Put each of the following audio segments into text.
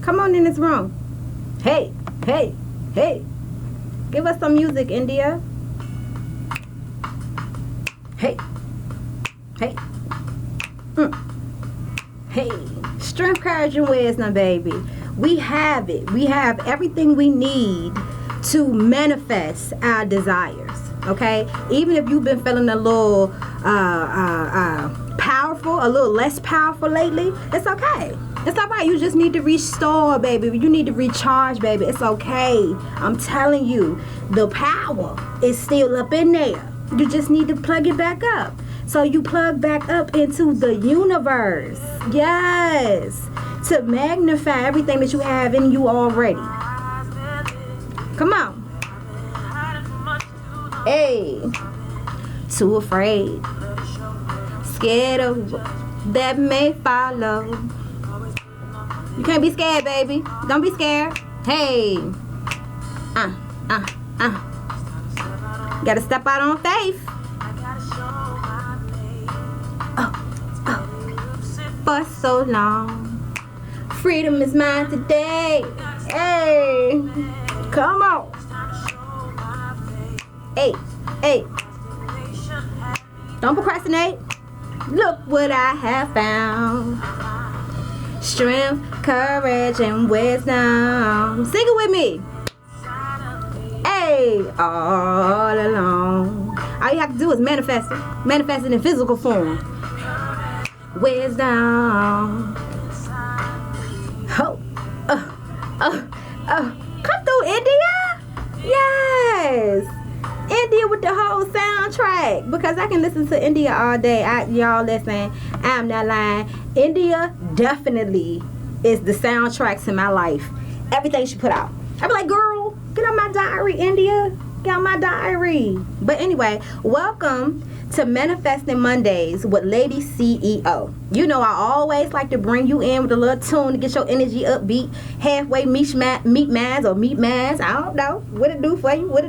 Come on in this room. Hey, hey, hey. Give us some music, India. Hey, hey. Hey, strength, courage, and wisdom, baby. We have it. We have everything we need to manifest our desires. Okay, even if you've been feeling a little powerful, a little less powerful lately, it's okay. It's all right. You just need to restore, baby. You need to recharge, baby. It's okay. I'm telling you, the power is still up in there. You just need to plug it back up. So you plug back up into the universe. Yes. To magnify everything that you have in you already. Come on. Hey. Too afraid. Scared of that may follow. You can't be scared, baby. Don't be scared. Hey. Gotta step out on faith. For so long. Freedom is mine today. Hey. Come on. Hey. Hey. Don't procrastinate. Look what I have found. Strength, courage, and wisdom. Sing it with me. Hey, all along. All you have to do is manifest it. Manifest it in physical form. Wisdom. Come through, India. Yes. India with the whole soundtrack, because I can listen to India all day. Y'all listen, I'm not lying. India definitely is the soundtrack to my life. Everything she put out, I be like, girl, get out my diary, India. Get out my diary. But anyway, welcome to Manifesting Mondays with Lady CEO. You know I always like to bring you in with a little tune to get your energy upbeat. Halfway meet mass. I don't know what it do for you. I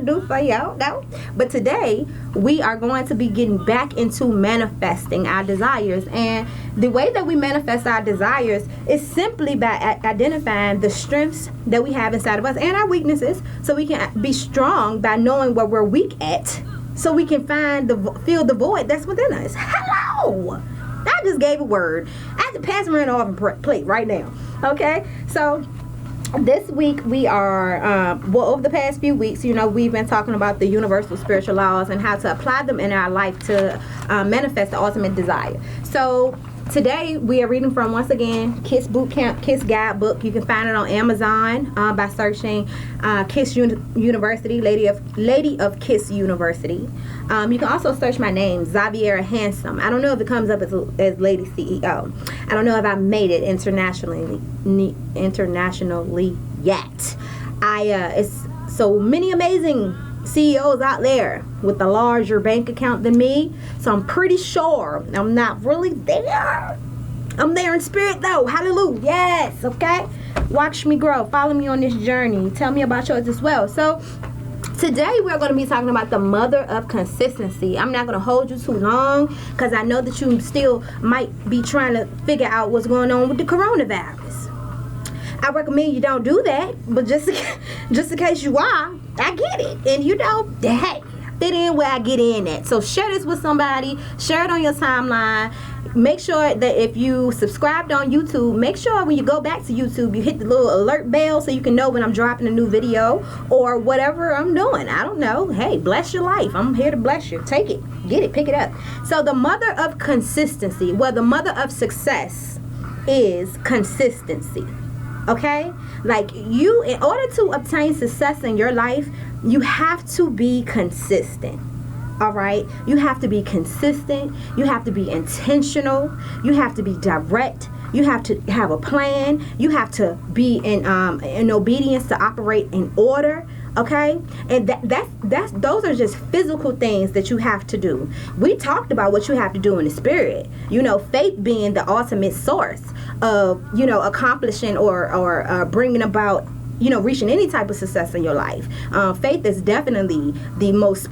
don't know. But today we are going to be getting back into manifesting our desires. And the way that we manifest our desires is simply by identifying the strengths that we have inside of us and our weaknesses, so we can be strong by knowing where we're weak at, so we can fill the void that's within us. Hello! I just gave a word. I have to pass around off and plate right now. Okay? So this week we are, over the past few weeks, we've been talking about the universal spiritual laws and how to apply them in our life to manifest the ultimate desire. So today we are reading from, once again, Kiss Bootcamp, Kiss Guidebook. You can find it on Amazon by searching Kiss University, Lady of Kiss University. You can also search my name, Xaviera Handsome. I don't know if it comes up as Lady CEO. I don't know if I made it internationally yet. It's so many amazing CEOs out there with a larger bank account than me, so I'm pretty sure I'm not really there. I'm there in spirit though. Hallelujah. Yes. Okay, watch me grow, follow me on this journey, tell me about yours as well. So today we're going to be talking about the mother of consistency. I'm not going to hold you too long, because I know that you still might be trying to figure out what's going on with the coronavirus. I recommend you don't do that, but just in case you are, I get it. And hey, fit in where I get in at. So share this with somebody, share it on your timeline. Make sure that if you subscribed on YouTube, make sure when you go back to YouTube, you hit the little alert bell so you can know when I'm dropping a new video or whatever I'm doing. I don't know. Hey, bless your life. I'm here to bless you. Take it, get it, pick it up. So the mother of consistency, the mother of success is consistency. Okay? Like, in order to obtain success in your life, you have to be consistent. All right? You have to be consistent. You have to be intentional. You have to be direct. You have to have a plan. You have to be in obedience to operate in order. Okay? And those are just physical things that you have to do. We talked about what you have to do in the spirit. Faith being the ultimate source of, accomplishing or bringing about, reaching any type of success in your life. Faith is definitely the most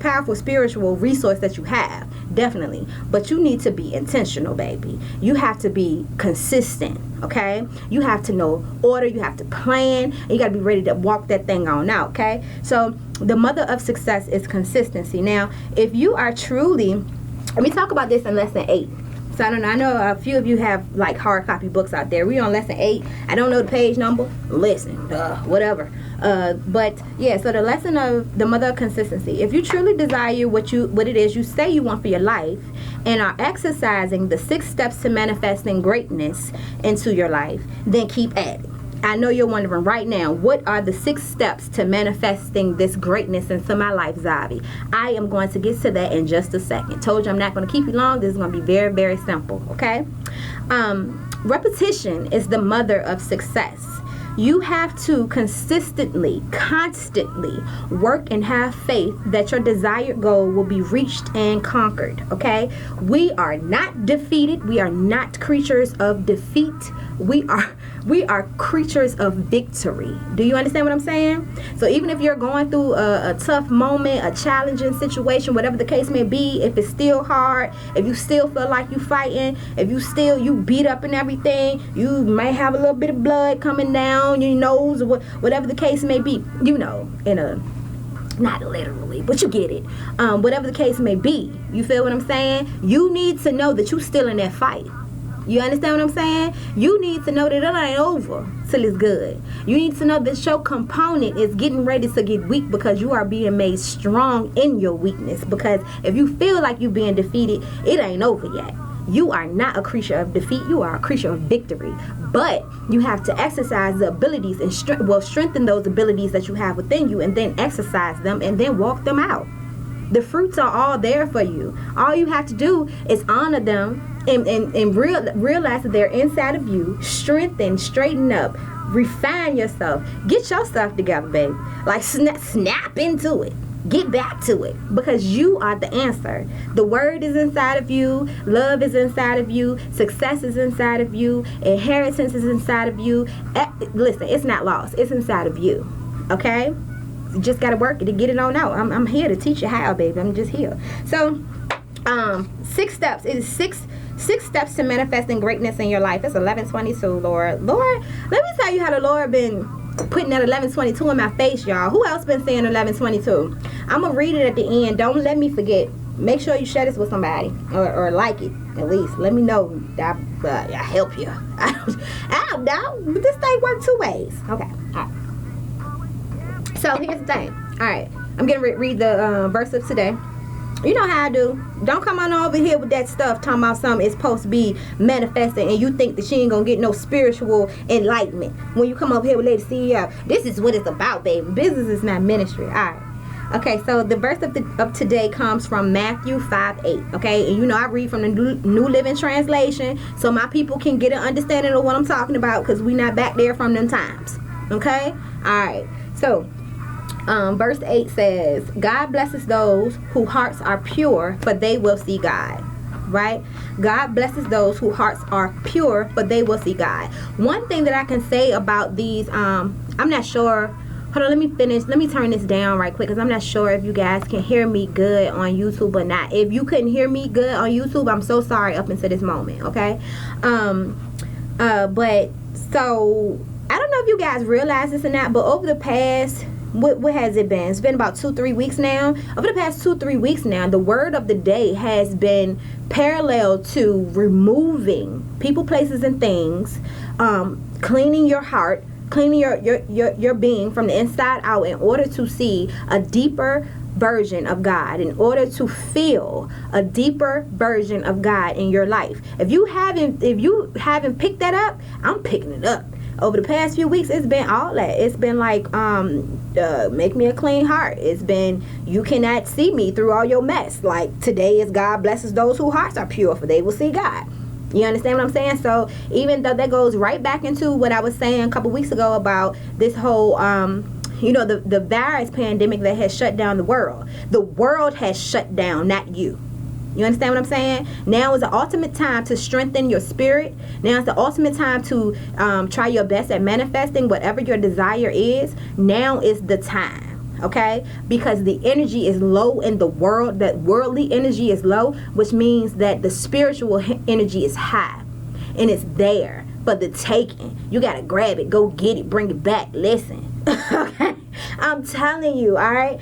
powerful spiritual resource that you have. definitely. But you need to be intentional, baby. You have to be consistent, okay? You have to know order. You have to plan. And you got to be ready to walk that thing on out, okay? So the mother of success is consistency. Now, if you are truly, let me talk about this in lesson 8. So I don't know. I know a few of you have like hard copy books out there. We're on lesson 8. I don't know the page number. Listen, whatever. But yeah. So the lesson of the mother of consistency. If you truly desire what it is you say you want for your life, and are exercising the 6 steps to manifesting greatness into your life, then keep at it. I know you're wondering right now, what are the 6 steps to manifesting this greatness into my life, Zavi? I am going to get to that in just a second. Told you I'm not going to keep you long. This is going to be very, very simple, okay? Repetition is the mother of success. You have to consistently, constantly work and have faith that your desired goal will be reached and conquered, okay? We are not defeated. We are not creatures of defeat. We are creatures of victory. Do you understand what I'm saying? So even if you're going through a tough moment, a challenging situation, whatever the case may be, if it's still hard, if you still feel like you fighting, if you beat up and everything, you may have a little bit of blood coming down your nose, or whatever the case may be, not literally, but you get it. Whatever the case may be, you feel what I'm saying? You need to know that you're still in that fight. You understand what I'm saying? You need to know that it ain't over till it's good. You need to know that your component is getting ready to get weak because you are being made strong in your weakness. Because if you feel like you're being defeated, it ain't over yet. You are not a creature of defeat. You are a creature of victory. But you have to exercise the abilities and strengthen those abilities that you have within you, and then exercise them and then walk them out. The fruits are all there for you. All you have to do is honor them and realize that they're inside of you. Straighten up, refine yourself, get yourself together, baby. Like snap into it. Get back to it, because you are the answer. The word is inside of you. Love is inside of you. Success is inside of you. Inheritance is inside of you. Listen, it's not lost. It's inside of you. Okay? You just got to work it to get it on out. I'm here to teach you how, baby. I'm just here. So, 6 steps. It is six steps to manifesting greatness in your life. It's 11:22, Lord. Lord, let me tell you how the Lord been putting that 11:22 in my face, y'all. Who else been saying 11:22? I'm going to read it at the end. Don't let me forget. Make sure you share this with somebody, or like it, at least. Let me know that I help you. I don't know. But this thing works 2 ways. Okay. All right. So here's the thing. All right. I'm going to read the verse of today. You know how I do. Don't come on over here with that stuff talking about something it's supposed to be manifesting, and you think that she ain't gonna get no spiritual enlightenment when you come over here with LadyCEO. This is what it's about, baby. Business is not ministry. All right. Okay, so the verse of today comes from Matthew 5:8. Okay, and I read from the New Living Translation, so my people can get an understanding of what I'm talking about, because we not back there from them times. Okay. All right. So verse 8 says, God blesses those whose hearts are pure, for they will see God. Right? God blesses those whose hearts are pure, for they will see God. One thing that I can say about these, I'm not sure. Hold on, let me finish. Let me turn this down right quick, because I'm not sure if you guys can hear me good on YouTube or not. If you couldn't hear me good on YouTube, I'm so sorry up until this moment. Okay? But so I don't know if you guys realize this or not, but over the past, what has it been? It's been about 2-3 weeks now. Over the past 2-3 weeks now, the word of the day has been parallel to removing people, places, and things, cleaning your heart, cleaning your being from the inside out, in order to see a deeper version of God, in order to feel a deeper version of God in your life. If you haven't picked that up, I'm picking it up. Over the past few weeks, it's been all that. It's been like, make me a clean heart. It's been, you cannot see me through all your mess. Like, today is God blesses those whose hearts are pure, for they will see God. You understand what I'm saying? So even though that goes right back into what I was saying a couple weeks ago about this whole, the virus pandemic that has shut down the world. The world has shut down, not you. You understand what I'm saying? Now is the ultimate time to strengthen your spirit. Now is the ultimate time to try your best at manifesting whatever your desire is. Now is the time. okay? Because the energy is low in the world, that worldly energy is low, which means that the spiritual energy is high, and it's there for the taking. You gotta grab it, go get it, bring it back. Listen, okay? I'm telling you, all right.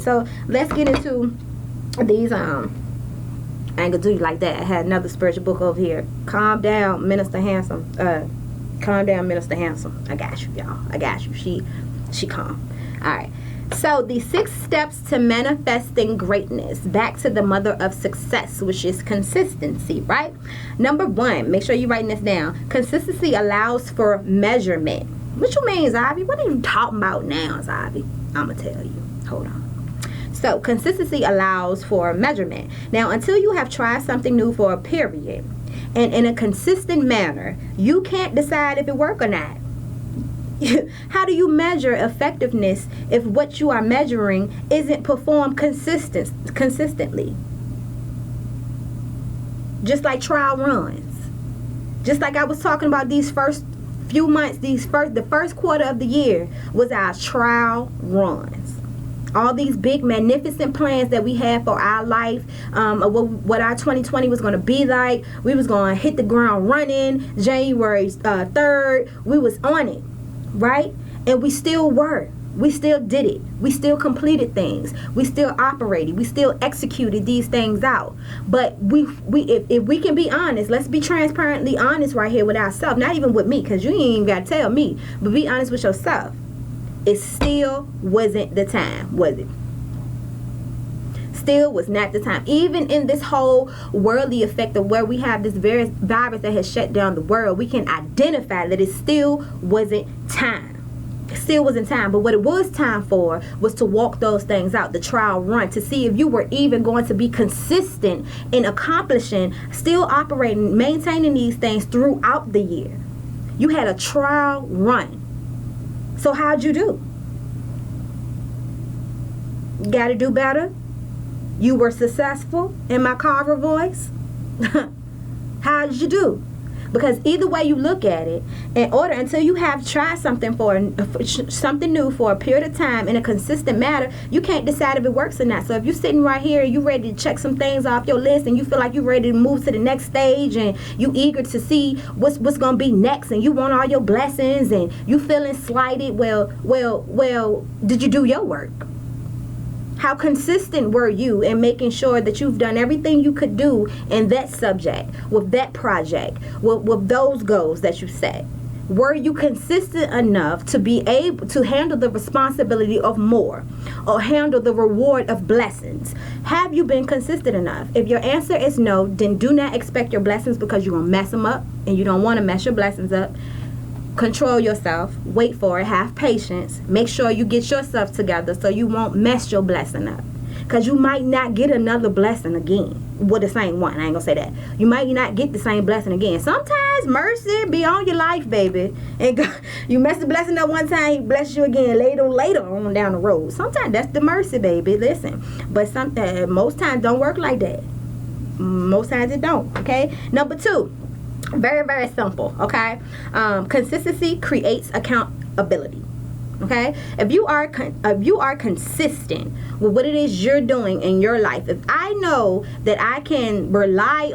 So let's get into these. I ain't gonna do you like that. I had another spiritual book over here. Calm down, Minister Handsome. Calm down, Minister Handsome. I got you, y'all. I got you. She calm. All right. So the 6 steps to manifesting greatness. Back to the mother of success, which is consistency, right? Number 1, make sure you're writing this down. Consistency allows for measurement. What you mean, Ivy? What are you talking about now, Ivy? I'm going to tell you. Hold on. So consistency allows for measurement. Now, until you have tried something new for a period and in a consistent manner, you can't decide if it works or not. How do you measure effectiveness if what you are measuring isn't performed consistently? Just like trial runs. Just like I was talking about these first few months, the first quarter of the year was our trial runs. All these big magnificent plans that we had for our life, what our 2020 was going to be like. We was going to hit the ground running January 3rd. We was on it, right? And we still were. We still did it. We still completed things. We still operated. We still executed these things out. But if we can be honest, let's be transparently honest right here with ourselves. Not even with me, because you ain't even got to tell me. But be honest with yourself. It still wasn't the time, was it? Still was not the time. Even in this whole worldly effect of where we have this virus that has shut down the world, we can identify that it still wasn't time. It still wasn't time. But what it was time for was to walk those things out, the trial run, to see if you were even going to be consistent in accomplishing, still operating, maintaining these things throughout the year. You had a trial run. So how'd you do? Got to do better? You were successful in my Carver voice? How did you do? Because either way you look at it, in order, until you have tried something something new for a period of time in a consistent manner, you can't decide if it works or not. So if you're sitting right here and you're ready to check some things off your list and you feel like you're ready to move to the next stage and you eager to see what's going to be next and you want all your blessings and you feeling slighted, well, did you do your work? How consistent were you in making sure that you've done everything you could do in that subject, with that project, with those goals that you set? Were you consistent enough to be able to handle the responsibility of more or handle the reward of blessings? Have you been consistent enough? If your answer is no, then do not expect your blessings, because you're going to mess them up and you don't want to mess your blessings up. Control yourself, wait for it, have patience, make sure you get yourself together so you won't mess your blessing up, because you might not get another blessing again with the same one. I ain't gonna say that. You might not get the same blessing again. Sometimes mercy be on your life, baby, and God, you mess the blessing up one time, he bless you again later on down the road. Sometimes that's the mercy, baby. Listen, but most times don't work like that. Most times it don't. Okay. Number 2. Very, very simple, okay? Consistency creates accountability, okay? If you are consistent with what it is you're doing in your life, if I know that I can rely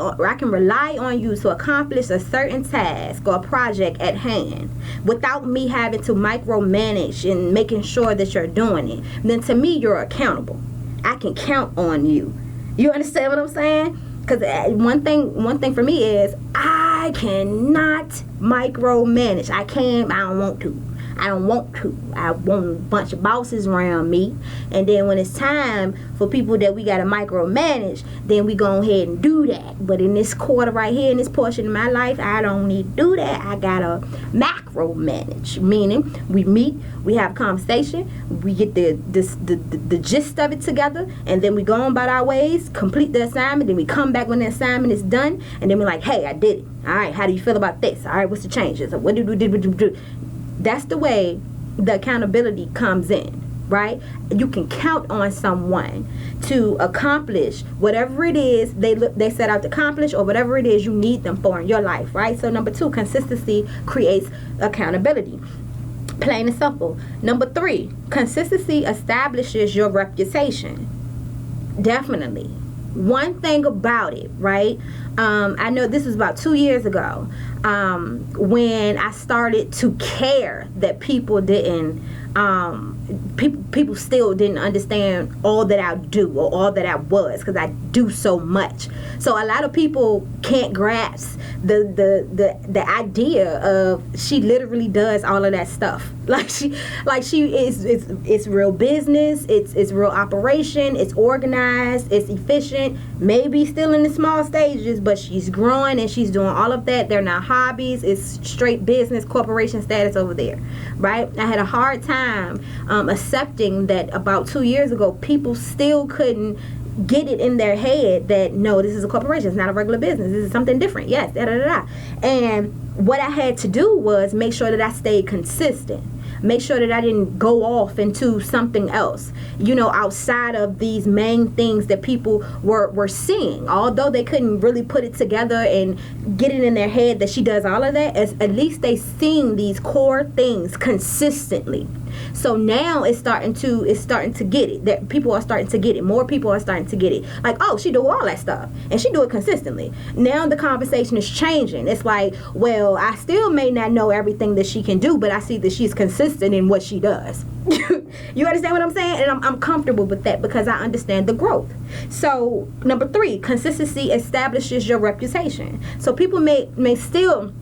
on you to accomplish a certain task or a project at hand without me having to micromanage and making sure that you're doing it, then to me you're accountable. I can count on you. You understand what I'm saying? Because one thing for me is I cannot micromanage. I don't want to. I want a bunch of bosses around me. And then when it's time for people that we got to micromanage, then we go ahead and do that. But in this quarter right here, in this portion of my life, I don't need to do that. I got to macro-manage. Meaning, we meet, we have a conversation, we get the gist of it together, and then we go on about our ways, complete the assignment, then we come back when the assignment is done, and then we're like, hey, I did it. All right, how do you feel about this? All right, what's the changes? What did we do? That's the way the accountability comes in, right? You can count on someone to accomplish whatever it is they set out to accomplish, or whatever it is you need them for in your life, right? So number 2, consistency creates accountability. Plain and simple. Number 3, consistency establishes your reputation. Definitely. One thing about it, right? I know this was about 2 years ago, when I started to care that people didn't, people still didn't understand all that I do or all that I was, because I do so much. So a lot of people can't grasp the idea of she literally does all of that stuff. It's real business, it's real operation, it's organized, it's efficient, maybe still in the small stages, but she's growing and she's doing all of that. They're not hobbies, it's straight business corporation status over there, right? I had a hard time accepting that about 2 years ago people still couldn't get it in their head that no, this is a corporation, it's not a regular business, this is something different. Yes, da da da da. And what I had to do was make sure that I stayed consistent, make sure that I didn't go off into something else, outside of these main things that people were seeing. Although they couldn't really put it together and get it in their head that she does all of that, at least they seeing these core things consistently. So now it's starting to get it. That people are starting to get it. More people are starting to get it. Like, oh, she do all that stuff and she do it consistently. Now the conversation is changing. It's like, well, I still may not know everything that she can do, but I see that she's consistent in what she does. You understand what I'm saying? And I'm comfortable with that because I understand the growth. So number 3, consistency establishes your reputation. So people may still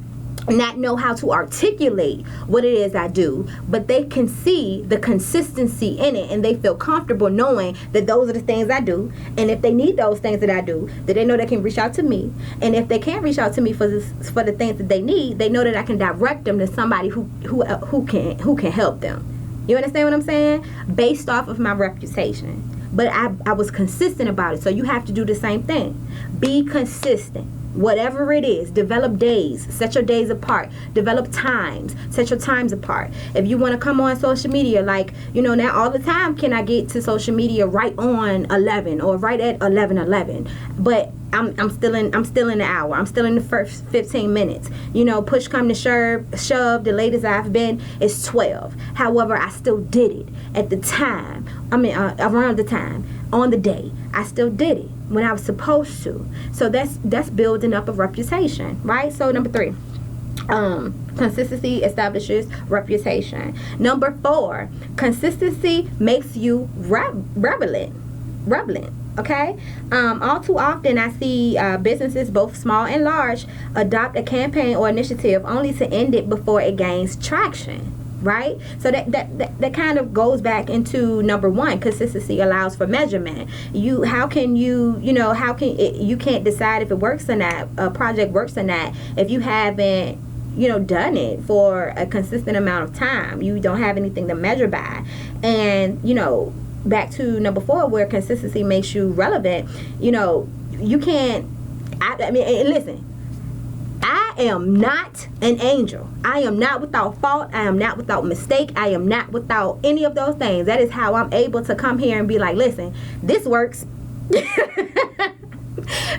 not know how to articulate what it is I do, but they can see the consistency in it and they feel comfortable knowing that those are the things I do, and if they need those things that I do, that they know they can reach out to me, and if they can't reach out to me for the things that they need, they know that I can direct them to somebody who can help them. You understand what I'm saying? Based off of my reputation. But I was consistent about it. So you have to do the same thing. Be consistent. Whatever it is, develop days, set your days apart, develop times, set your times apart. If you want to come on social media, now all the time, can I get to social media right on 11 or right at 11:11? But I'm still in the hour. I'm still in the first 15 minutes. Push come to shove, the latest I've been is 12. However, I still did it at the time. Around the time, on the day, I still did it when I was supposed to. So that's building up a reputation, right? So number 3, consistency establishes reputation. Number 4, consistency makes you relevant. Okay? All too often I see businesses, both small and large, adopt a campaign or initiative only to end it before it gains traction. Right? So that kind of goes back into number 1. Consistency allows for measurement. You can't decide if it works or not, a project works or not, if you haven't done it for a consistent amount of time. You don't have anything to measure by. And back to number 4, where consistency makes you relevant, you can't, listen, I am not an angel. I am not without fault. I am not without mistake. I am not without any of those things. That is how I'm able to come here and be like, listen, this works.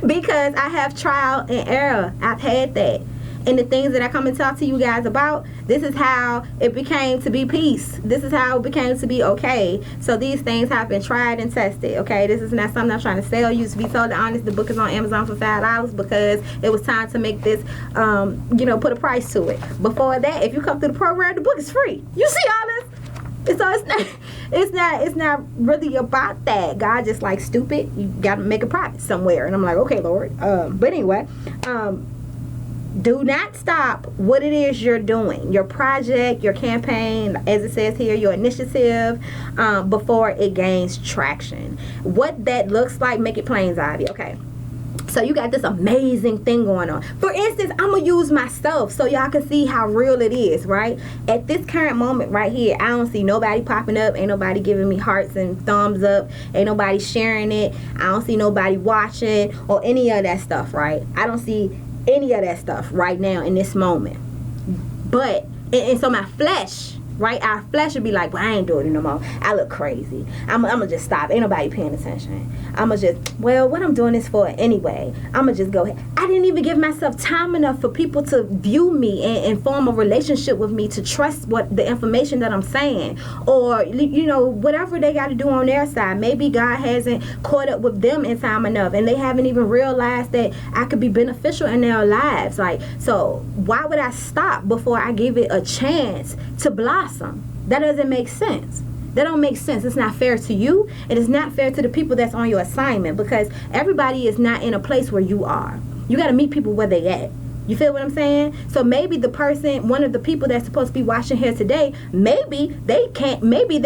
Because I have trial and error. I've had that. And the things that I come and talk to you guys about, this is how it became to be peace. This is how it became to be okay. So these things have been tried and tested, okay? This is not something I'm trying to sell you. To be totally honest, the book is on Amazon for $5 because it was time to make this, put a price to it. Before that, if you come through the program, the book is free. You see all this? So it's not really about that. God just like, stupid, you got to make a profit somewhere. And I'm like, okay, Lord. But anyway, do not stop what it is you're doing, your project, your campaign, as it says here, your initiative, before it gains traction. What that looks like, make it plain, Ivy. Okay. So you got this amazing thing going on. For instance, I'm going to use myself so y'all can see how real it is, right? At this current moment right here, I don't see nobody popping up. Ain't nobody giving me hearts and thumbs up. Ain't nobody sharing it. I don't see nobody watching or any of that stuff, right? I don't see any of that stuff right now in this moment. But, and so my flesh right? Our flesh would be like, well, I ain't doing it no more. I look crazy. I'm gonna just stop. Ain't nobody paying attention. I'm gonna just, well, what I'm doing this for anyway. I'm gonna just go ahead. I didn't even give myself time enough for people to view me and form a relationship with me, to trust what the information that I'm saying, or whatever they got to do on their side. Maybe God hasn't caught up with them in time enough, and they haven't even realized that I could be beneficial in their lives. Like, so why would I stop before I give it a chance to blossom? That doesn't make sense. That don't make sense. It's not fair to you, and it's not fair to the people that's on your assignment, because everybody is not in a place where you are. You got to meet people where they at. You feel what I'm saying? So maybe the person, one of the people that's supposed to be watching here today, maybe they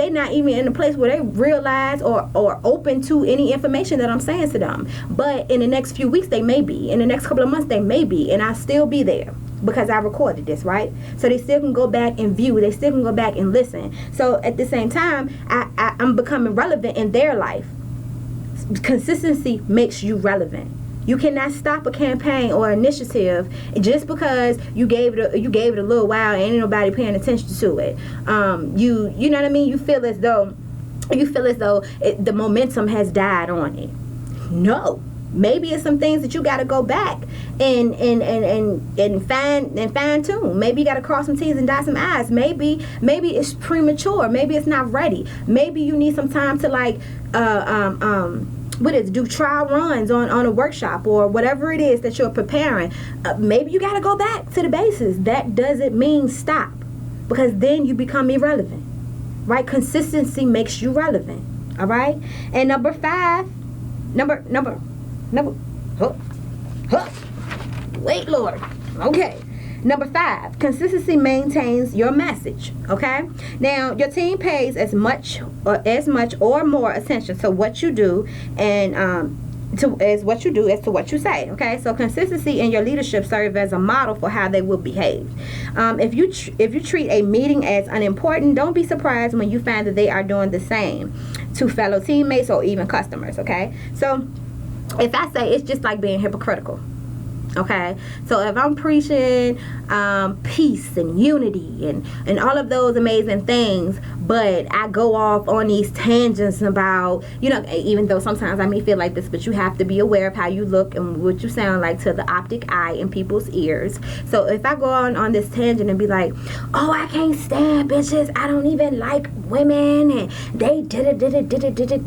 not even in a place where they realize or open to any information that I'm saying to them. But in the next few weeks, they may be. In the next couple of months, they may be. And I'll still be there, because I recorded this, right? So they still can go back and view. They still can go back and listen. So at the same time, I'm becoming relevant in their life. Consistency makes you relevant. You cannot stop a campaign or initiative just because you gave it a little while and ain't nobody paying attention to it. You know what I mean? You feel as though the momentum has died on it. No. Maybe it's some things that you got to go back and fine tune. Maybe you got to cross some T's and dot some I's. Maybe it's premature. Maybe it's not ready. Maybe you need some time to do trial runs on a workshop or whatever it is that you're preparing. Maybe you got to go back to the basics. That doesn't mean stop, because then you become irrelevant, right? Consistency makes you relevant. All right. And number 5, wait, Lord. Okay. Number 5, consistency maintains your message. Okay. Now, your team pays as much or more attention to what you do and to what you say. Okay. So consistency in your leadership serves as a model for how they will behave. If you treat a meeting as unimportant, don't be surprised when you find that they are doing the same to fellow teammates or even customers. Okay. So if I say, it's just like being hypocritical. Okay, so if I'm preaching peace and unity and all of those amazing things, but I go off on these tangents about, even though sometimes I may feel like this, but you have to be aware of how you look and what you sound like to the optic eye in people's ears. So if I go on this tangent and be like, oh, I can't stand bitches, I don't even like women, and they did it,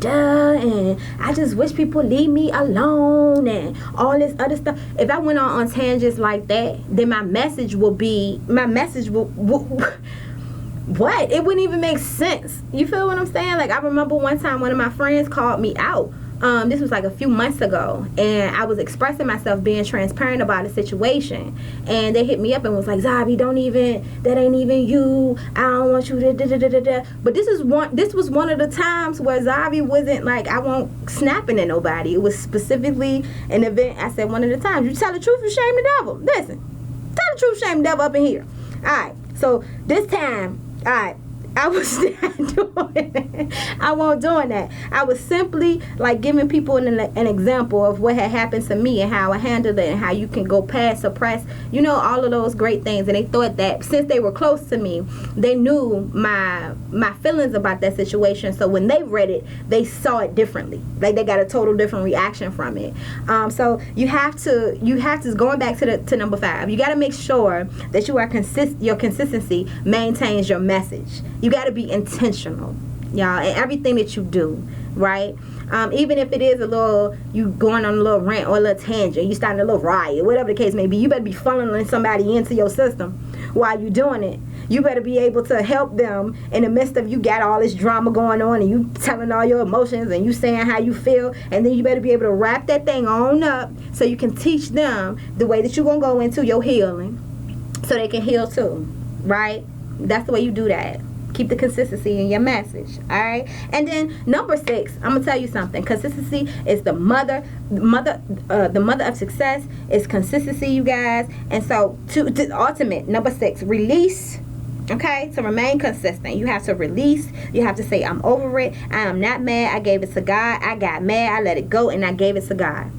and I just wish people leave me alone, and all this other stuff. If I went on tangents like that, then my message will what? It wouldn't even make sense. You feel what I'm saying? Like, I remember one time one of my friends called me out. This was like a few months ago, and I was expressing myself, being transparent about a situation, and they hit me up and was like, Zabi, that ain't even you, I don't want you to But this was one of the times where Zabi wasn't like, I won't snapping at nobody. It was specifically an event. I said, one of the times, you tell the truth, you shame the devil. Listen, tell the truth, shame the devil up in here. Alright, so this time, alright, I was not doing that. I wasn't doing that. I was simply like giving people an example of what had happened to me and how I handled it and how you can go past, suppress, all of those great things. And they thought that since they were close to me, they knew my feelings about that situation. So when they read it, they saw it differently. Like, they got a total different reaction from it. So you have to going back to number 5. You got to make sure that your consistency maintains your message. You got to be intentional, y'all, in everything that you do, right? Even if it is you going on a little rant or a little tangent, you starting a little riot, whatever the case may be, you better be funneling somebody into your system while you doing it. You better be able to help them in the midst of you got all this drama going on and you telling all your emotions and you saying how you feel, and then you better be able to wrap that thing on up so you can teach them the way that you're going to go into your healing so they can heal too, right? That's the way you do that. Keep the consistency in your message. All right. And then number 6, I'm gonna tell you something. Consistency is the mother of success. Is consistency, you guys. And so to ultimate, number 6, release. Okay, to remain consistent, you have to release. You have to say, I'm over it. I am not mad. I gave it to God. I got mad. I let it go, and I gave it to God.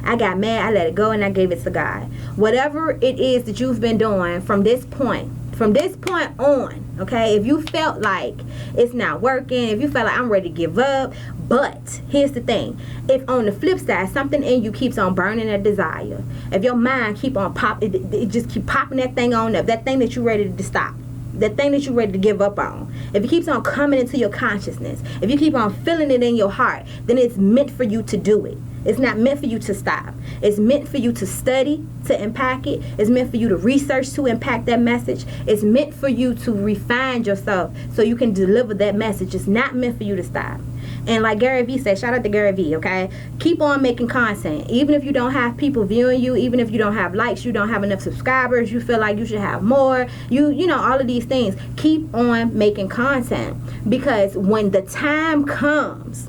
I got mad. I let it go, and I gave it to God. Whatever it is that you've been doing from this point From this point on, okay, if you felt like it's not working, if you felt like I'm ready to give up, but here's the thing, if on the flip side something in you keeps on burning that desire, if your mind keep on it just keep popping that thing on up, that thing that you're ready to stop, that thing that you're ready to give up on, if it keeps on coming into your consciousness, if you keep on feeling it in your heart, then it's meant for you to do it. It's not meant for you to stop. It's meant for you to study, to impact it. It's meant for you to research, to impact that message. It's meant for you to refine yourself so you can deliver that message. It's not meant for you to stop. And like Gary Vee said, shout out to Gary Vee, okay? Keep on making content. Even if you don't have people viewing you, even if you don't have likes, you don't have enough subscribers, you feel like you should have more, you know, all of these things. Keep on making content, because when the time comes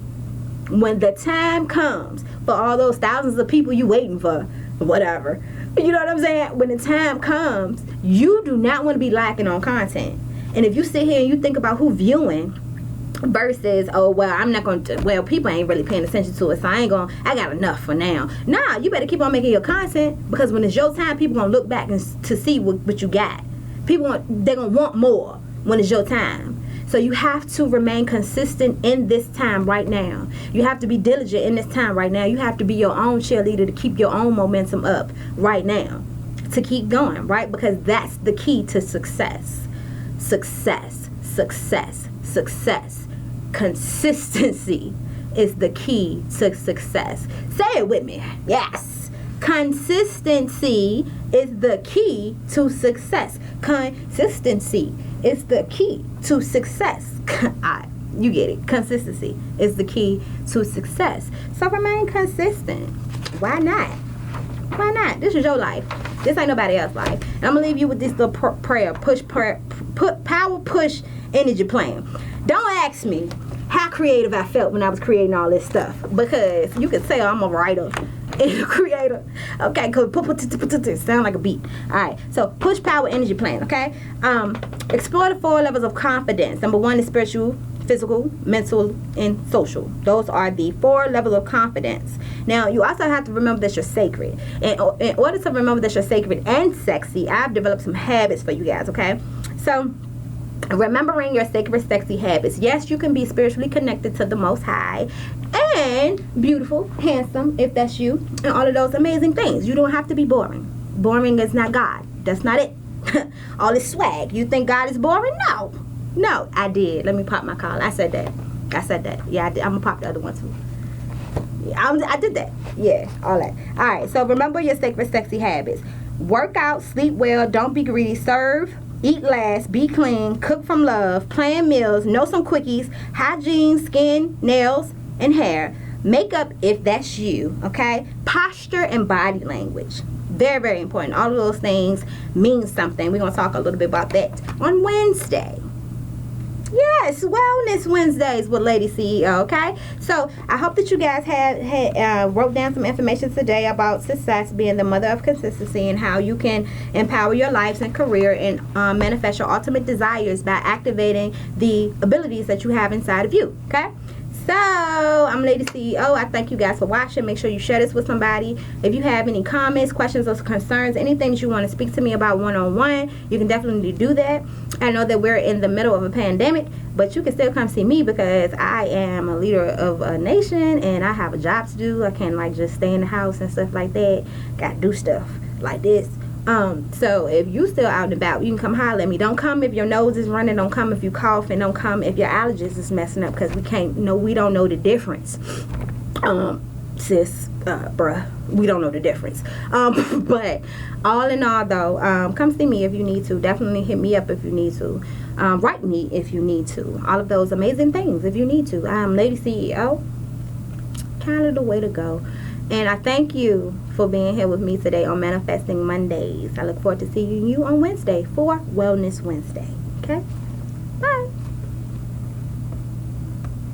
for all those thousands of people you waiting for, whatever, you know what I'm saying? When the time comes, you do not want to be lacking on content. And if you sit here and you think about who viewing versus, oh, well, I'm not going to, well, people ain't really paying attention to it, so I got enough for now. Nah, you better keep on making your content, because when it's your time, people going to look back and to see what you got. They're going to want more when it's your time. So you have to remain consistent in this time right now. You have to be diligent in this time right now. You have to be your own cheerleader to keep your own momentum up right now, to keep going, right? Because that's the key to success. Success, success, success. Consistency is the key to success. Say it with me. Yes. Consistency is the key to success. Consistency is the key to success. You get it. Consistency is the key to success. So remain consistent. Why not? Why not? This is your life. This ain't nobody else's life. And I'm gonna leave you with this little prayer. Power push energy plan. Don't ask me how creative I felt when I was creating all this stuff, because you can tell I'm a writer and a creator. Okay, because sound like a beat. Alright, so push power energy plan, okay? Explore the 4 levels of confidence. Number 1 is spiritual, physical, mental, and social. Those are the 4 levels of confidence. Now, you also have to remember that you're sacred. And in order to remember that you're sacred and sexy, I've developed some habits for you guys, okay? So, remembering your sacred, sexy habits. Yes, you can be spiritually connected to the Most High and beautiful, handsome, if that's you, and all of those amazing things. You don't have to be boring. Boring is not God. That's not it. All this swag. You think God is boring? No, I did. Let me pop my collar. I said that. Yeah, I did. I'm gonna pop the other one too. Yeah, I did that. Yeah, all that. All right, so remember your sacred, sexy habits. Work out, sleep well, don't be greedy, serve, eat last, be clean, cook from love, plan meals, know some quickies, hygiene, skin, nails, and hair, makeup if that's you, okay? Posture and body language. Very, very important. All of those things mean something. We're going to talk a little bit about that on Wednesday. Yes, Wellness Wednesdays with Lady CEO, okay? So, I hope that you guys had wrote down some information today about success being the mother of consistency, and how you can empower your lives and career and manifest your ultimate desires by activating the abilities that you have inside of you, okay? So, I'm Lady CEO. I thank you guys for watching. Make sure you share this with somebody. If you have any comments, questions, or concerns, anything that you want to speak to me about one-on-one, you can definitely do that. I know that we're in the middle of a pandemic, but you can still come see me, because I am a leader of a nation and I have a job to do. I can't just stay in the house and stuff like that. Got to do stuff like this. So if you still out and about, you can come holler at me. Don't come if your nose is running. Don't come if you cough, and don't come if your allergies is messing up, because we don't know the difference. Sis, bruh, we don't know the difference. But all in all though, come see me if you need to. Definitely hit me up if you need to. Write me if you need to. All of those amazing things if you need to. I'm Lady CEO. Kind of the way to go. And I thank you for being here with me today on Manifesting Mondays. I look forward to seeing you on Wednesday for Wellness Wednesday. Okay?